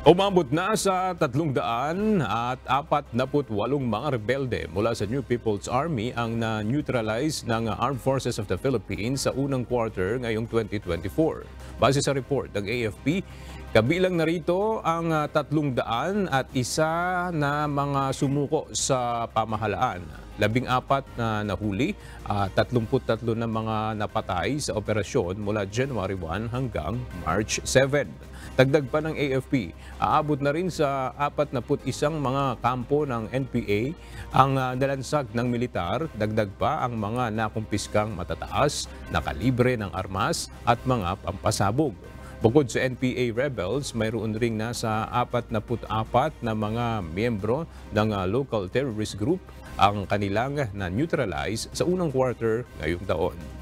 Umabot na sa 348 mga rebelde mula sa New People's Army ang na-neutralize ng Armed Forces of the Philippines sa unang quarter ngayong 2024. Base sa report ng AFP, kabilang narito ang 301 na mga sumuko sa pamahalaan. 14 na nahuli at 33 na mga napatay sa operasyon mula January 1 hanggang March 7. Dagdag pa ng AFP, aabot na rin sa 41 mga kampo ng NPA ang nalansag ng militar, dagdag pa ang mga nakumpiskang matataas na kalibre ng armas at mga pampasabog. Bukod sa NPA rebels, mayroon ring nasa 44 na mga miyembro ng local terrorist group ang kanilang na-neutralize sa unang quarter ngayong taon.